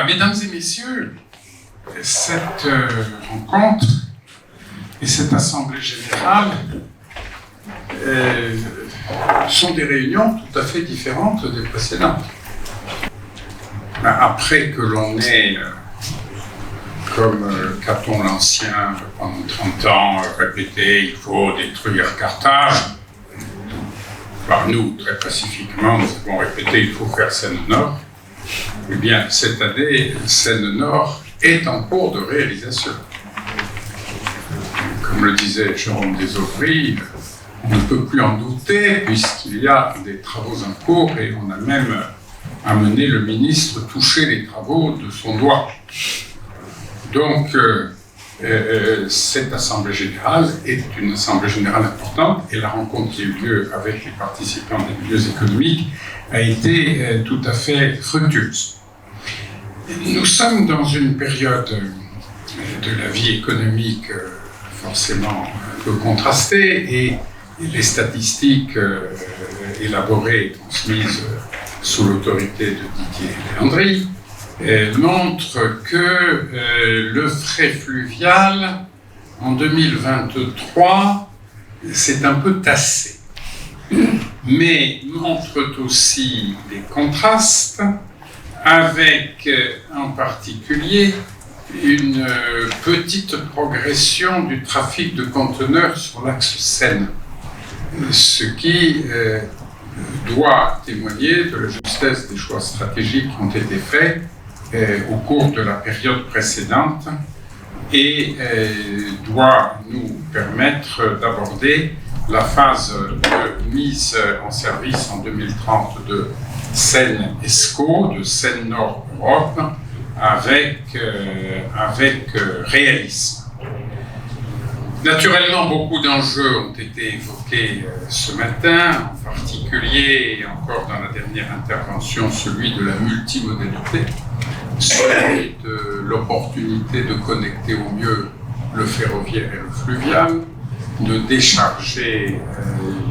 Voilà, mesdames et messieurs, cette rencontre et cette assemblée générale sont des réunions tout à fait différentes des précédentes. Après que l'on ait, comme Caton l'Ancien, pendant 30 ans, répété « il faut détruire Carthage », par nous, très pacifiquement, nous avons répété « il faut faire Seine-Nord », eh bien, cette année, Seine-Nord est en cours de réalisation. Comme le disait Jérôme Desaubry, on ne peut plus en douter puisqu'il y a des travaux en cours et on a même amené le ministre toucher les travaux de son doigt. Donc, cette assemblée générale est une assemblée générale importante et la rencontre qui a eu lieu avec les participants des milieux économiques a été tout à fait fructueuse. Nous sommes dans une période de la vie économique forcément un peu contrastée et les statistiques élaborées et transmises sous l'autorité de Didier Léandri montrent que le fret fluvial en 2023 s'est un peu tassé, mais montre aussi des contrastes avec en particulier une petite progression du trafic de conteneurs sur l'axe Seine, ce qui doit témoigner de la justesse des choix stratégiques qui ont été faits au cours de la période précédente et doit nous permettre d'aborder la phase de mise en service en 2030 de Seine-Escaut, de Seine-Nord Europe, avec réalisme. Naturellement, beaucoup d'enjeux ont été évoqués ce matin, en particulier, et encore dans la dernière intervention, celui de la multimodalité, celui de l'opportunité de connecter au mieux le ferroviaire et le fluvial, de décharger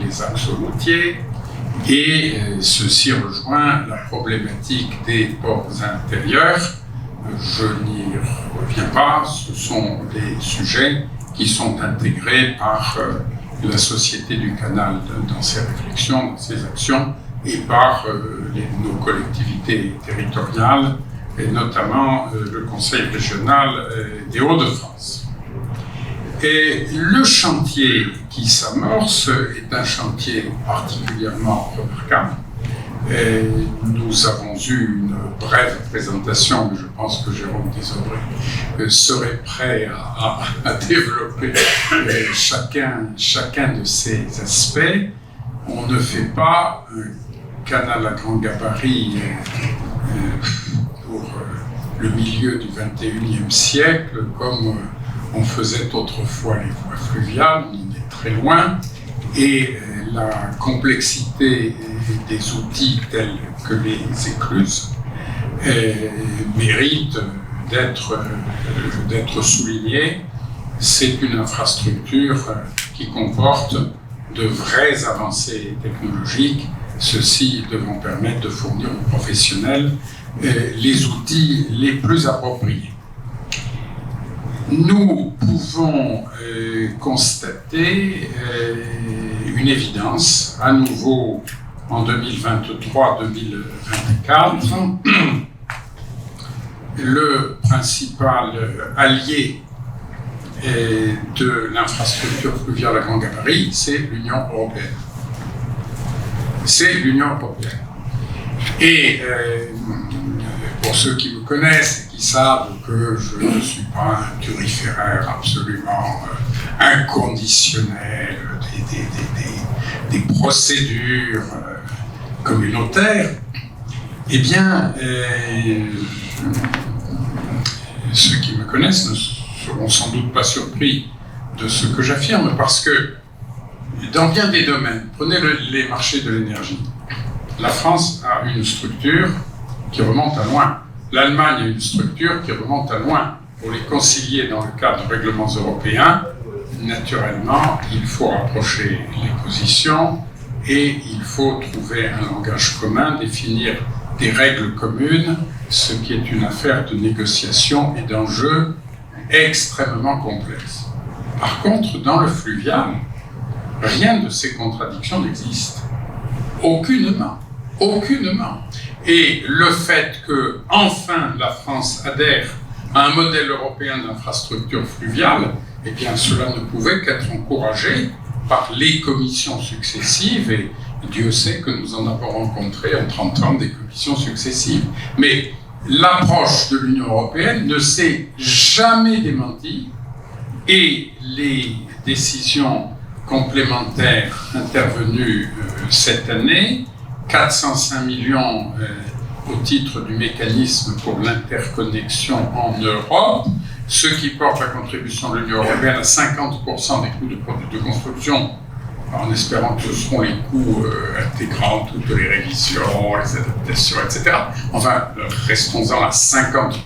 les axes routiers, et ceci rejoint la problématique des ports intérieurs. Je n'y reviens pas, ce sont des sujets qui sont intégrés par la Société du Canal dans ses réflexions, dans ses actions, et par nos collectivités territoriales, et notamment le Conseil régional des Hauts-de-France. Et le chantier qui s'amorce est un chantier particulièrement remarquable. Et nous avons eu une brève présentation, mais je pense que Jérôme Desaubry serait prêt à développer chacun de ces aspects. On ne fait pas un canal à grand gabarit pour le milieu du XXIe siècle comme on faisait autrefois les voies fluviales, on est très loin, et la complexité des outils tels que les écluses mérite d'être soulignée. C'est une infrastructure qui comporte de vraies avancées technologiques, ceci devant permettre de fournir aux professionnels les outils les plus appropriés. Nous pouvons constater une évidence, à nouveau en 2023-2024, le principal allié de l'infrastructure fluviale à grand gabarit, c'est l'Union européenne. C'est l'Union européenne. Et pour ceux qui me connaissent et qui savent que je ne suis pas un turiféraire absolument inconditionnel des procédures communautaires, eh bien, ceux qui me connaissent ne seront sans doute pas surpris de ce que j'affirme, parce que dans bien des domaines, prenez les marchés de l'énergie, la France a une structure qui remonte à loin. L'Allemagne a une structure qui remonte à loin. Pour les concilier dans le cadre de règlements européens, naturellement, il faut rapprocher les positions et il faut trouver un langage commun, définir des règles communes ce qui est une affaire de négociation et d'enjeux extrêmement complexe. Par contre, dans le fluvial, rien de ces contradictions n'existe. Aucunement. Et le fait que, enfin, la France adhère à un modèle européen d'infrastructure fluviale, eh bien, cela ne pouvait qu'être encouragé par les commissions successives, et Dieu sait que nous en avons rencontré en 30 ans des commissions successives. Mais l'approche de l'Union européenne ne s'est jamais démentie, et les décisions complémentaires intervenues cette année, 405 millions au titre du mécanisme pour l'interconnexion en Europe, ce qui porte la contribution de l'Union européenne à 50% des coûts de construction, en espérant que ce seront les coûts intégrant toutes les révisions, les adaptations, etc. Enfin, restons-en à 50%.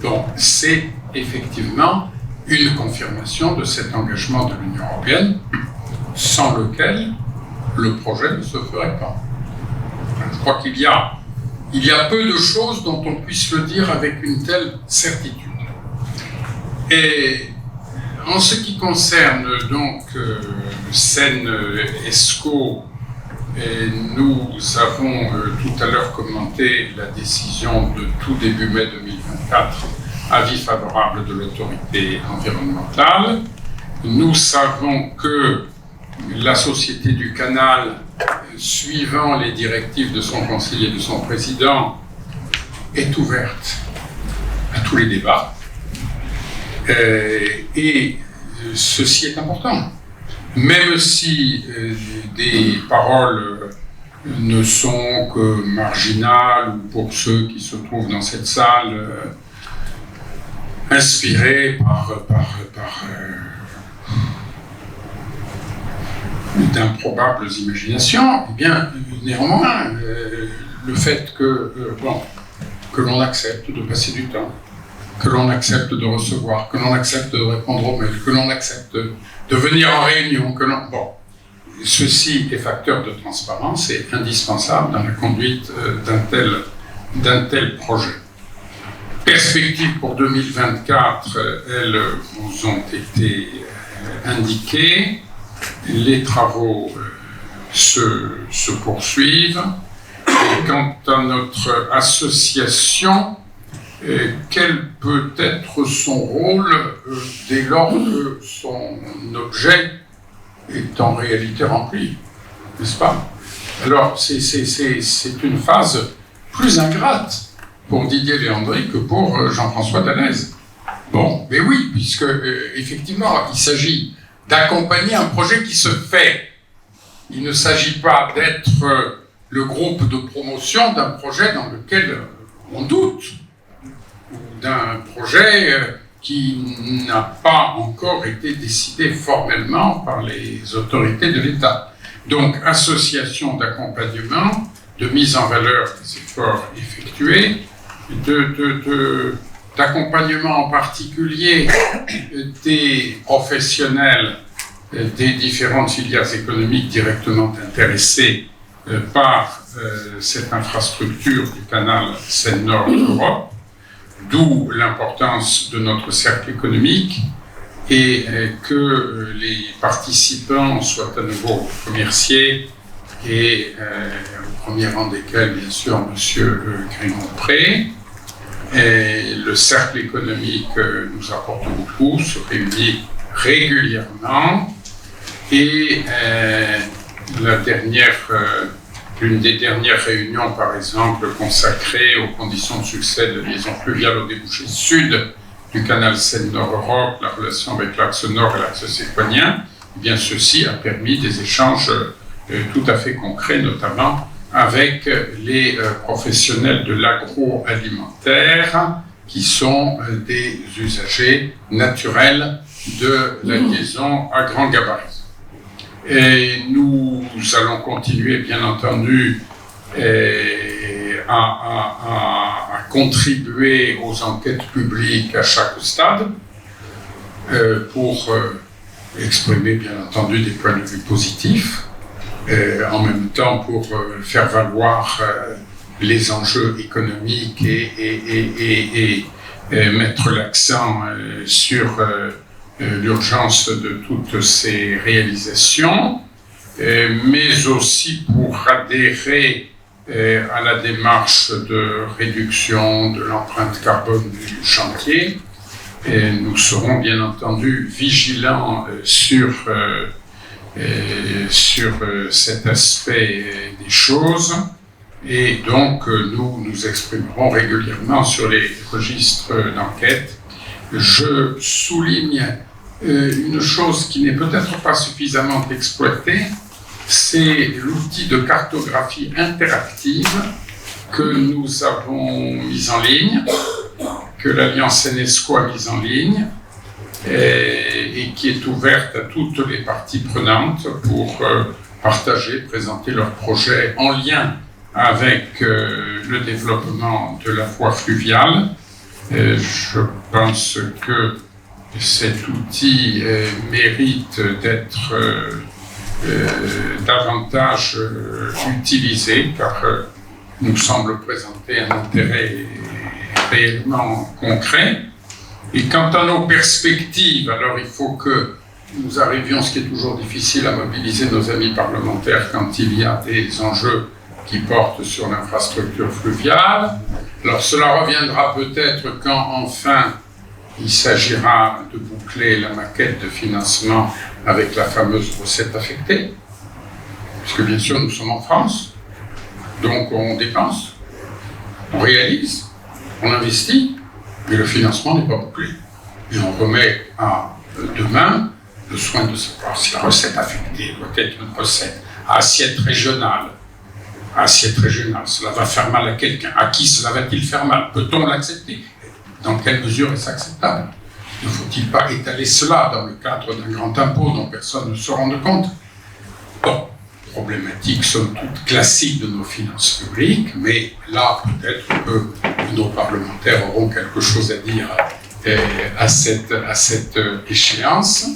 Donc, c'est effectivement une confirmation de cet engagement de l'Union européenne, sans lequel le projet ne se ferait pas. Je crois qu'il y a peu de choses dont on puisse le dire avec une telle certitude. Et en ce qui concerne donc Seine-Escaut, nous avons tout à l'heure commenté la décision de tout début mai 2024, avis favorable de l'autorité environnementale. Nous savons que la Société du Canal, suivant les directives de son conseiller et de son président, est ouverte à tous les débats. Et ceci est important. Même si des paroles ne sont que marginales, ou pour ceux qui se trouvent dans cette salle, inspirées par d'improbables imaginations, eh bien, néanmoins, le fait que l'on accepte de passer du temps, que l'on accepte de recevoir, que l'on accepte de répondre aux mails, que l'on accepte de venir en réunion, ceci est facteur de transparence et indispensable dans la conduite d'un tel projet. Perspectives pour 2024, elles vous ont été indiquées. Les travaux se poursuivent. Et quant à notre association, quel peut être son rôle dès lors que son objet est en réalité rempli, n'est-ce pas? Alors, c'est une phase plus ingrate pour Didier Léandri que pour Jean-François Danèse. Bon, mais oui, puisque effectivement, il s'agit d'accompagner un projet qui se fait. Il ne s'agit pas d'être le groupe de promotion d'un projet dans lequel on doute, ou d'un projet qui n'a pas encore été décidé formellement par les autorités de l'État. Donc, association d'accompagnement, de mise en valeur des efforts effectués, d'accompagnement en particulier des professionnels des différentes filières économiques directement intéressées par cette infrastructure du canal Seine-Nord Europe, d'où l'importance de notre cercle économique et que les participants soient à nouveau remerciés et au premier rang desquels, bien sûr, M. Grimont-Pré. Et le cercle économique nous apporte beaucoup, se réunit régulièrement et l'une des dernières réunions, par exemple, consacrée aux conditions de succès de liaison fluviale au débouché sud du canal Seine-Nord Europe, la relation avec l'axe nord et l'axe séquanien, eh bien ceci a permis des échanges tout à fait concrets, notamment avec les professionnels de l'agroalimentaire qui sont des usagers naturels de la liaison à grand gabarit. Et nous allons continuer, bien entendu, à contribuer aux enquêtes publiques à chaque stade pour exprimer, bien entendu, des points de vue positifs, en même temps pour faire valoir les enjeux économiques et mettre l'accent sur l'urgence de toutes ces réalisations, mais aussi pour adhérer à la démarche de réduction de l'empreinte carbone du chantier. Et nous serons bien entendu vigilants sur cet aspect des choses, et donc nous nous exprimerons régulièrement sur les registres d'enquête. Je souligne une chose qui n'est peut-être pas suffisamment exploitée, c'est l'outil de cartographie interactive que nous avons mis en ligne, que l'Alliance UNESCO a mis en ligne, et qui est ouverte à toutes les parties prenantes pour partager, présenter leurs projets en lien avec le développement de la voie fluviale. Je pense que cet outil mérite d'être davantage utilisé, car nous semble présenter un intérêt réellement concret. Et quant à nos perspectives, alors il faut que nous arrivions, ce qui est toujours difficile, à mobiliser nos amis parlementaires quand il y a des enjeux qui portent sur l'infrastructure fluviale. Alors cela reviendra peut-être quand enfin il s'agira de boucler la maquette de financement avec la fameuse recette affectée, puisque bien sûr nous sommes en France, donc on dépense, on réalise, on investit, mais le financement n'est pas bouclé. Et on remet à demain le soin de savoir si la recette affectée doit être une recette à assiette régionale. Assiette régionale, cela va faire mal à quelqu'un. À qui cela va-t-il faire mal? Peut-on l'accepter? Dans quelle mesure est-ce acceptable? Ne faut-il pas étaler cela dans le cadre d'un grand impôt dont personne ne se rende compte? Bon, problématique somme toute classique de nos finances publiques, mais là peut-être que nos parlementaires auront quelque chose à dire à cette échéance.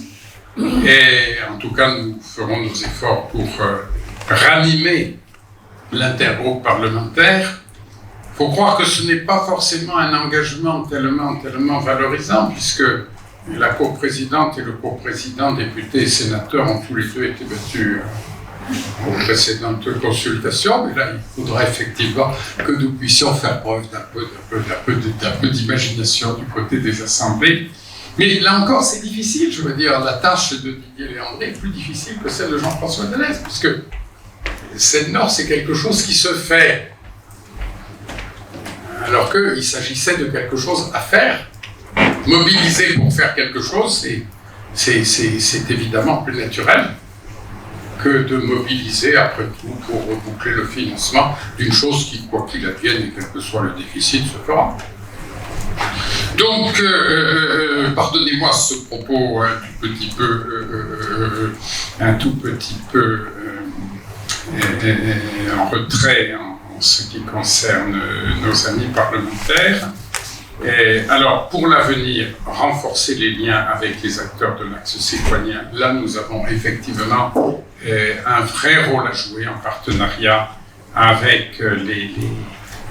Et en tout cas, nous ferons nos efforts pour ranimer l'intergroupe parlementaire. Il faut croire que ce n'est pas forcément un engagement tellement valorisant, puisque la coprésidente et le coprésident, députés et sénateurs, ont tous les deux été battus aux précédentes consultations, mais là, il faudra effectivement que nous puissions faire preuve d'un peu d'imagination du côté des assemblées. Mais là encore, c'est difficile, je veux dire, la tâche de Didier Léandré est plus difficile que celle de Jean-François Delez, puisque Seine-Nord, c'est quelque chose qui se fait, alors qu'il s'agissait de quelque chose à faire. Mobiliser pour faire quelque chose, c'est évidemment plus naturel que de mobiliser, après tout, pour reboucler le financement d'une chose qui, quoi qu'il advienne, et quel que soit le déficit, se fera. Donc, pardonnez-moi ce propos un tout petit peu en retrait en ce qui concerne nos amis parlementaires. Alors, pour l'avenir, renforcer les liens avec les acteurs de l'axe citoyen. Là, nous avons effectivement un vrai rôle à jouer en partenariat avec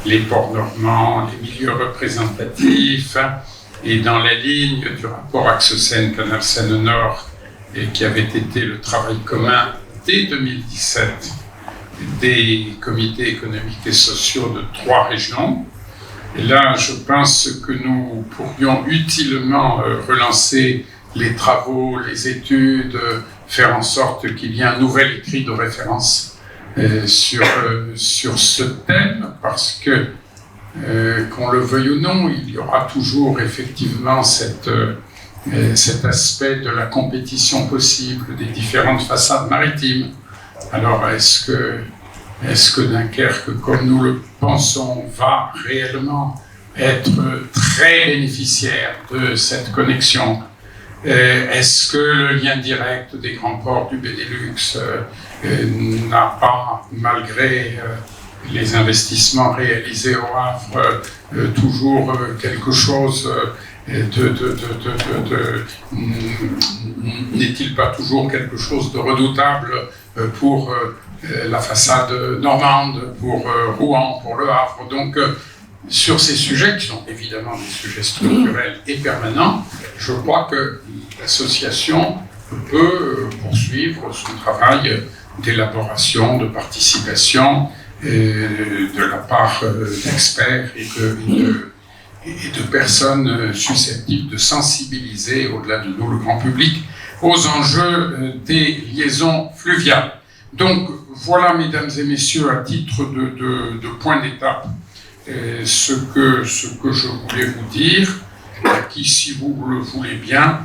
les ports normands, les milieux représentatifs, et dans la ligne du rapport Axe Seine, Canal Seine-Nord, qui avait été le travail commun dès 2017 des comités économiques et sociaux de 3 régions. Et là, je pense que nous pourrions utilement relancer les travaux, les études, faire en sorte qu'il y ait un nouvel écrit de référence sur ce thème, parce que, qu'on le veuille ou non, il y aura toujours effectivement cet aspect de la compétition possible des différentes façades maritimes. Alors, est-ce que Dunkerque, comme nous le pensons, va réellement être très bénéficiaire de cette connexion? Est-ce que le lien direct des grands ports du Benelux n'a pas, malgré les investissements réalisés au Havre, toujours quelque chose n'est-il pas toujours quelque chose de redoutable pour la façade normande, pour Rouen, pour Le Havre. Donc, sur ces sujets, qui sont évidemment des sujets structurels et permanents, je crois que l'association peut poursuivre son travail d'élaboration, de participation, de la part d'experts et de personnes susceptibles de sensibiliser, au-delà de nous, le grand public, aux enjeux des liaisons fluviales. Donc, voilà, mesdames et messieurs, à titre de point d'étape, ce que je voulais vous dire, qui, si vous le voulez bien,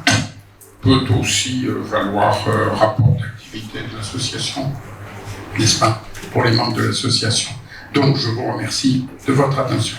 peut aussi valoir rapport d'activité de l'association, n'est-ce pas, pour les membres de l'association. Donc, je vous remercie de votre attention.